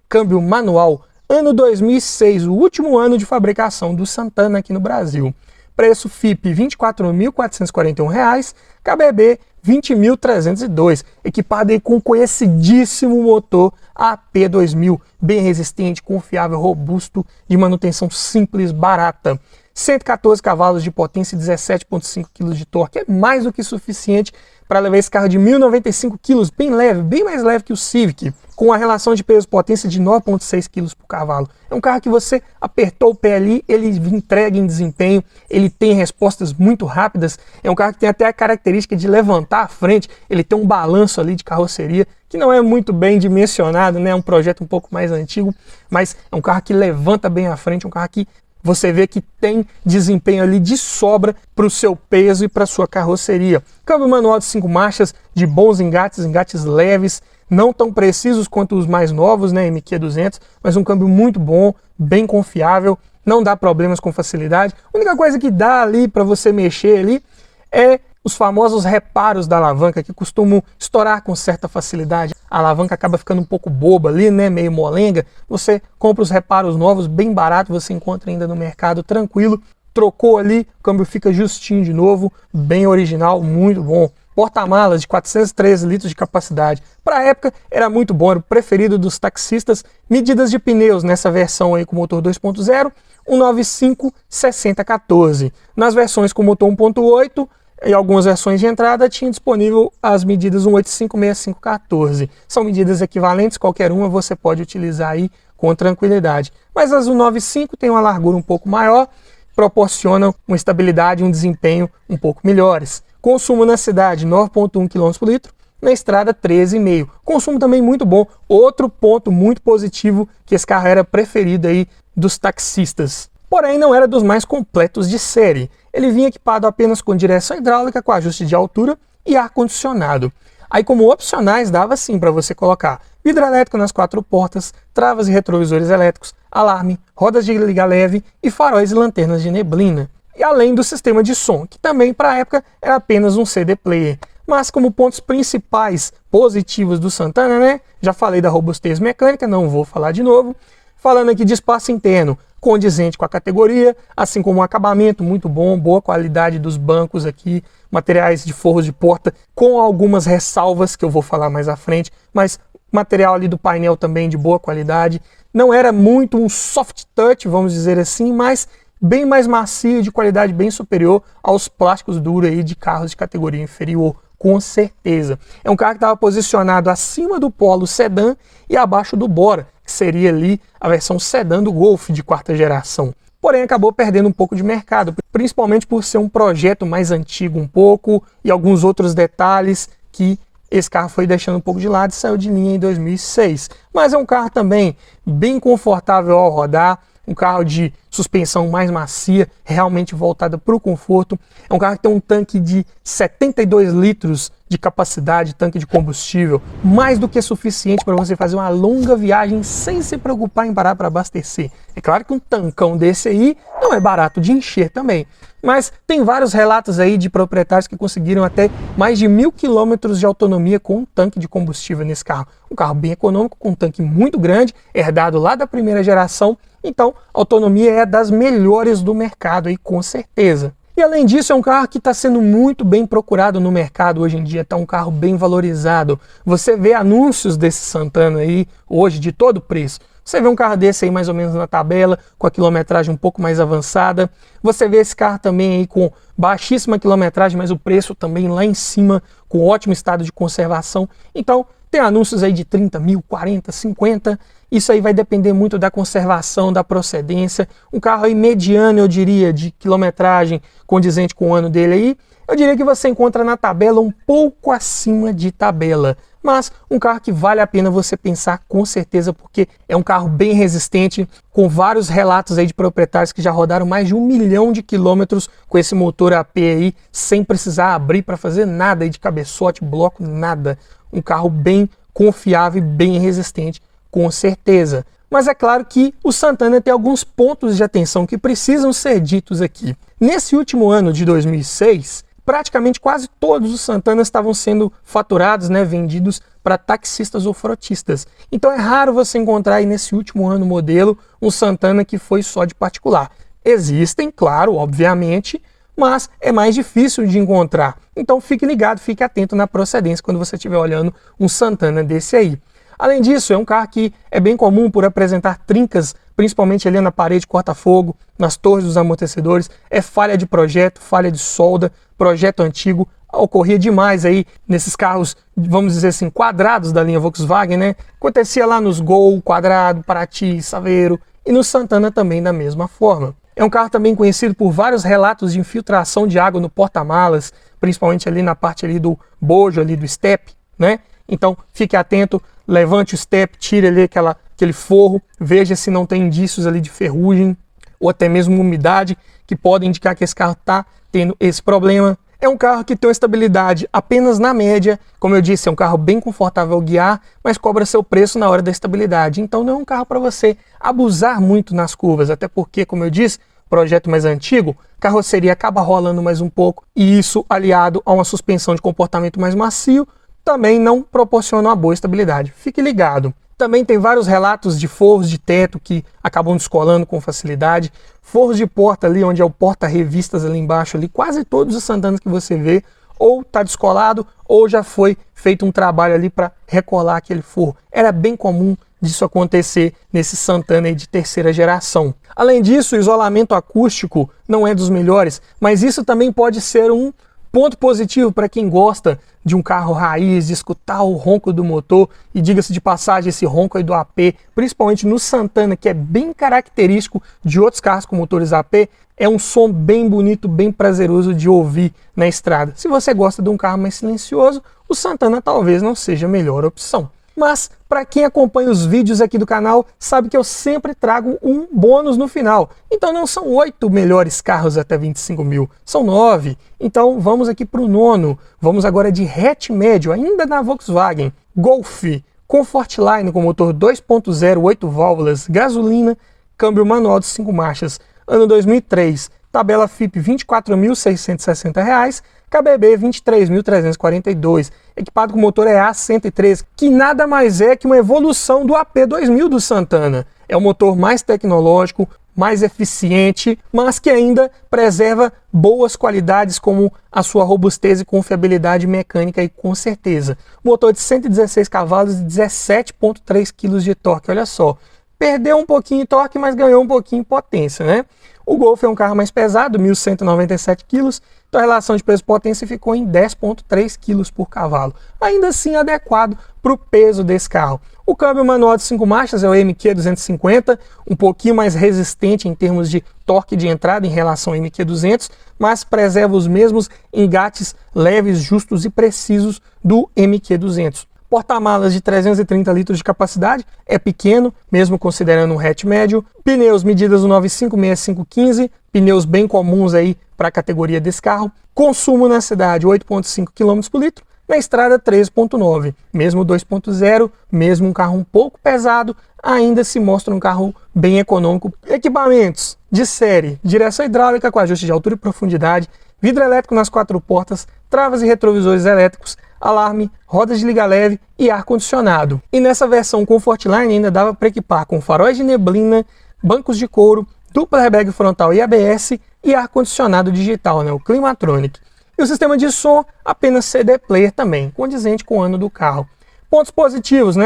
câmbio manual, ano 2006, o último ano de fabricação do Santana aqui no Brasil. Preço FIP R$ 24.441, KBB R$ 20.302, equipado aí com conhecidíssimo motor AP2000, bem resistente, confiável, robusto, de manutenção simples, barata. 114 cavalos de potência e 17,5 kg de torque, é mais do que suficiente para levar esse carro de 1.095 kg, bem leve, bem mais leve que o Civic, com a relação de peso-potência de 9,6 kg por cavalo. É um carro que você apertou o pé ali, ele entrega em desempenho, ele tem respostas muito rápidas, é um carro que tem até a característica de levantar a frente, ele tem um balanço ali de carroceria, que não é muito bem dimensionado, né? É um projeto um pouco mais antigo, mas é um carro que levanta bem a frente, um carro que você vê que tem desempenho ali de sobra para o seu peso e para a sua carroceria. Câmbio manual de 5 marchas, de bons engates leves, não tão precisos quanto os mais novos, né, MQ200, mas um câmbio muito bom, bem confiável, não dá problemas com facilidade. A única coisa que dá ali para você mexer ali é os famosos reparos da alavanca, que costumam estourar com certa facilidade. A alavanca acaba ficando um pouco boba ali, né, meio molenga. Você compra os reparos novos, bem barato, você encontra ainda no mercado tranquilo. Trocou ali, o câmbio fica justinho de novo, bem original, muito bom. Porta-malas de 413 litros de capacidade. Para a época era muito bom, era o preferido dos taxistas. Medidas de pneus nessa versão aí com motor 2.0, 195 6014. Nas versões com motor 1.8, em algumas versões de entrada tinha disponível as medidas 185 6514. São medidas equivalentes, qualquer uma você pode utilizar aí com tranquilidade. Mas as 195 tem uma largura um pouco maior, proporcionam uma estabilidade e um desempenho um pouco melhores. Consumo na cidade 9,1 km por litro, na estrada 13,5. Consumo também muito bom. Outro ponto muito positivo que esse carro era preferido aí dos taxistas. Porém, não era dos mais completos de série. Ele vinha equipado apenas com direção hidráulica, com ajuste de altura e ar-condicionado. Aí, como opcionais, dava sim para você colocar vidro elétrico nas 4 portas, travas e retrovisores elétricos, alarme, rodas de liga leve e faróis e lanternas de neblina. E além do sistema de som, que também para a época era apenas um CD player. Mas como pontos principais positivos do Santana, né? Já falei da robustez mecânica, não vou falar de novo. Falando aqui de espaço interno, condizente com a categoria, assim como um acabamento muito bom, boa qualidade dos bancos aqui, materiais de forros de porta, com algumas ressalvas que eu vou falar mais à frente, mas material ali do painel também de boa qualidade. Não era muito um soft touch, vamos dizer assim, mas bem mais macio, de qualidade bem superior aos plásticos duros aí de carros de categoria inferior, com certeza. É um carro que estava posicionado acima do Polo Sedan e abaixo do Bora, que seria ali a versão sedã do Golf de 4ª geração. Porém, acabou perdendo um pouco de mercado, principalmente por ser um projeto mais antigo um pouco e alguns outros detalhes que esse carro foi deixando um pouco de lado e saiu de linha em 2006. Mas é um carro também bem confortável ao rodar, um carro de suspensão mais macia, realmente voltada para o conforto. É um carro que tem um tanque de 72 litros de capacidade, tanque de combustível, mais do que suficiente para você fazer uma longa viagem sem se preocupar em parar para abastecer. É claro que um tancão desse aí não é barato de encher também, mas tem vários relatos aí de proprietários que conseguiram até mais de 1.000 km de autonomia com um tanque de combustível nesse carro. Um carro bem econômico, com um tanque muito grande, herdado lá da 1ª geração, então a autonomia é das melhores do mercado aí, com certeza. E além disso, é um carro que está sendo muito bem procurado no mercado hoje em dia, está um carro bem valorizado. Você vê anúncios desse Santana aí hoje de todo preço. Você vê um carro desse aí mais ou menos na tabela, com a quilometragem um pouco mais avançada. Você vê esse carro também aí com baixíssima quilometragem, mas o preço também lá em cima, com ótimo estado de conservação. Então, tem anúncios aí de 30 mil, 40, 50. Isso aí vai depender muito da conservação, da procedência. Um carro aí mediano, eu diria, de quilometragem condizente com o ano dele aí, eu diria que você encontra na tabela um pouco acima de tabela. Mas um carro que vale a pena você pensar com certeza, porque é um carro bem resistente, com vários relatos aí de proprietários que já rodaram mais de 1 milhão de quilômetros com esse motor AP aí, sem precisar abrir para fazer nada aí de cabeçote, bloco, nada. Um carro bem confiável e bem resistente, com certeza. Mas é claro que o Santana tem alguns pontos de atenção que precisam ser ditos aqui. Nesse último ano de 2006, praticamente quase todos os Santanas estavam sendo faturados, vendidos para taxistas ou frotistas. Então é raro você encontrar aí nesse último ano modelo um Santana que foi só de particular. Existem, claro, obviamente, mas é mais difícil de encontrar. Então fique ligado, fique atento na procedência quando você estiver olhando um Santana desse aí. Além disso, é um carro que é bem comum por apresentar trincas, principalmente ali na parede corta-fogo, nas torres dos amortecedores, é falha de projeto, falha de solda, projeto antigo, ocorria demais aí nesses carros, vamos dizer assim, quadrados da linha Volkswagen, né? Acontecia lá nos Gol, quadrado, Paraty, Saveiro e no Santana também da mesma forma. É um carro também conhecido por vários relatos de infiltração de água no porta-malas, principalmente ali na parte ali do bojo, ali do step, né? Então fique atento, levante o step, tire ali aquele forro, veja se não tem indícios ali de ferrugem ou até mesmo umidade que podem indicar que esse carro está tendo esse problema. É um carro que tem uma estabilidade apenas na média, como eu disse, é um carro bem confortável ao guiar, mas cobra seu preço na hora da estabilidade. Então não é um carro para você abusar muito nas curvas, até porque, como eu disse, projeto mais antigo, carroceria acaba rolando mais um pouco e isso, aliado a uma suspensão de comportamento mais macio, também não proporciona uma boa estabilidade. Fique ligado. Também tem vários relatos de forros de teto que acabam descolando com facilidade, forros de porta ali, onde é o porta-revistas ali embaixo, ali, quase todos os Santanas que você vê, ou está descolado, ou já foi feito um trabalho ali para recolar aquele forro. Era bem comum disso acontecer nesse Santana aí de terceira geração. Além disso, o isolamento acústico não é dos melhores, mas isso também pode ser um ponto positivo para quem gosta de um carro raiz, de escutar o ronco do motor, e diga-se de passagem, esse ronco aí do AP, principalmente no Santana, que é bem característico de outros carros com motores AP, é um som bem bonito, bem prazeroso de ouvir na estrada. Se você gosta de um carro mais silencioso, o Santana talvez não seja a melhor opção. Mas, para quem acompanha os vídeos aqui do canal, sabe que eu sempre trago um bônus no final. Então não são 8 melhores carros até 25 mil, são 9. Então vamos aqui para o nono. Vamos agora de hatch médio, ainda na Volkswagen. Golf Comfortline com motor 2.0, 8 válvulas, gasolina, câmbio manual de 5 marchas. Ano 2003, tabela FIP R$ 24.660, KBB R$ 23.342, equipado com motor EA113, que nada mais é que uma evolução do AP2000 do Santana. É um motor mais tecnológico, mais eficiente, mas que ainda preserva boas qualidades como a sua robustez e confiabilidade mecânica e com certeza. Motor de 116 cavalos e 17,3 kg de torque, olha só. Perdeu um pouquinho de torque, mas ganhou um pouquinho de potência, né? O Golf é um carro mais pesado, 1.197 kg, então a relação de peso-potência ficou em 10,3 kg por cavalo. Ainda assim adequado para o peso desse carro. O câmbio manual de 5 marchas é o MQ250, um pouquinho mais resistente em termos de torque de entrada em relação ao MQ200, mas preserva os mesmos engates leves, justos e precisos do MQ200. Porta-malas de 330 litros de capacidade, é pequeno, mesmo considerando um hatch médio. Pneus medidas do 956515, pneus bem comuns aí para a categoria desse carro. Consumo na cidade 8,5 km por litro, na estrada 13,9. Mesmo 2.0, mesmo um carro um pouco pesado, ainda se mostra um carro bem econômico. Equipamentos de série, direção hidráulica com ajuste de altura e profundidade, vidro elétrico nas 4 portas, travas e retrovisores elétricos, alarme, rodas de liga leve e ar-condicionado. E nessa versão Comfortline ainda dava para equipar com faróis de neblina, bancos de couro, dupla airbag frontal e ABS e ar-condicionado digital, o Climatronic. E o sistema de som apenas CD player também, condizente com o ano do carro. Pontos positivos,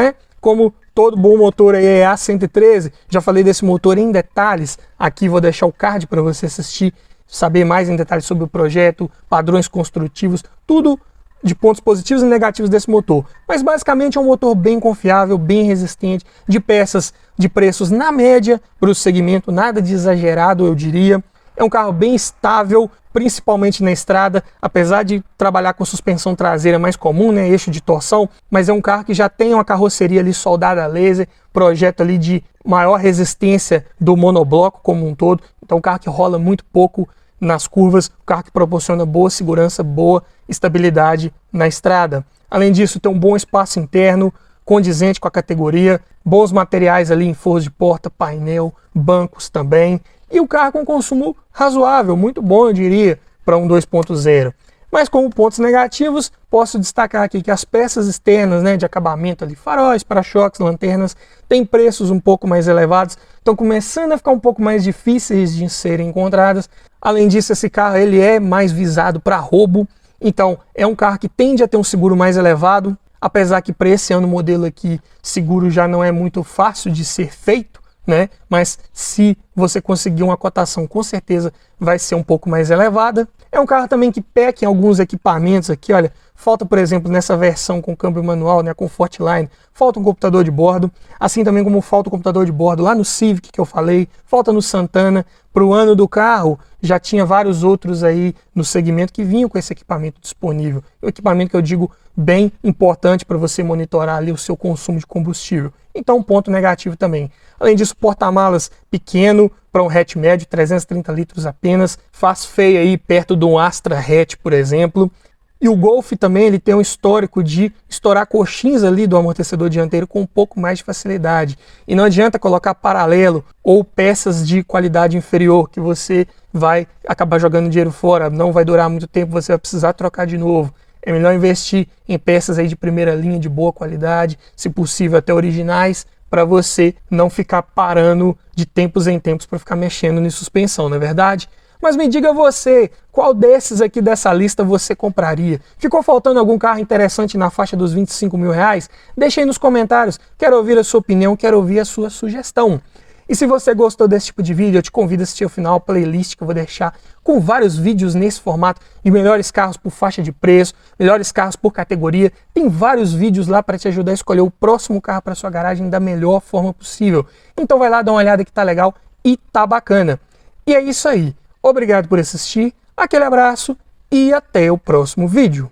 como todo bom motor aí é A113, já falei desse motor em detalhes, aqui vou deixar o card para você assistir, saber mais em detalhes sobre o projeto, padrões construtivos, tudo de pontos positivos e negativos desse motor. Mas basicamente é um motor bem confiável, bem resistente, de peças de preços na média para o segmento, nada de exagerado eu diria. É um carro bem estável, principalmente na estrada, apesar de trabalhar com suspensão traseira mais comum, eixo de torção, mas é um carro que já tem uma carroceria ali soldada a laser, projeto ali de maior resistência do monobloco como um todo, então um carro que rola muito pouco nas curvas, um carro que proporciona boa segurança, boa estabilidade na estrada. Além disso, tem um bom espaço interno, condizente com a categoria, bons materiais ali em forros de porta, painel, bancos também, e o carro com consumo razoável, muito bom eu diria, para um 2.0. Mas como pontos negativos, posso destacar aqui que as peças externas, né, de acabamento ali, faróis, para-choques, lanternas, têm preços um pouco mais elevados, estão começando a ficar um pouco mais difíceis de serem encontradas. Além disso, esse carro ele é mais visado para roubo, então é um carro que tende a ter um seguro mais elevado, apesar que para esse ano modelo aqui, seguro já não é muito fácil de ser feito, né? Mas se você conseguir uma cotação, com certeza vai ser um pouco mais elevada. É um carro também que peca em alguns equipamentos aqui, olha, falta, por exemplo, nessa versão com câmbio manual, né, com Fortline, falta um computador de bordo, assim também como falta o computador de bordo lá no Civic que eu falei, falta no Santana. Para o ano do carro, já tinha vários outros aí no segmento que vinham com esse equipamento disponível. O equipamento que eu digo bem importante para você monitorar ali o seu consumo de combustível. Então, um ponto negativo também. Além disso, porta-malas pequeno para um hatch médio, 330 litros apenas, faz feio aí perto de um Astra hatch, por exemplo. E o Golf também ele tem um histórico de estourar coxins ali do amortecedor dianteiro com um pouco mais de facilidade. E não adianta colocar paralelo ou peças de qualidade inferior que você vai acabar jogando dinheiro fora, não vai durar muito tempo, você vai precisar trocar de novo. É melhor investir em peças aí de primeira linha, de boa qualidade, se possível até originais, para você não ficar parando de tempos em tempos para ficar mexendo em suspensão, não é verdade? Mas me diga você, qual desses aqui dessa lista você compraria? Ficou faltando algum carro interessante na faixa dos 25 mil reais? Deixa aí nos comentários, quero ouvir a sua opinião, quero ouvir a sua sugestão. E se você gostou desse tipo de vídeo, eu te convido a assistir ao final a playlist que eu vou deixar com vários vídeos nesse formato de melhores carros por faixa de preço, melhores carros por categoria. Tem vários vídeos lá para te ajudar a escolher o próximo carro para sua garagem da melhor forma possível. Então vai lá, dá uma olhada que tá legal e tá bacana. E é isso aí. Obrigado por assistir, aquele abraço e até o próximo vídeo.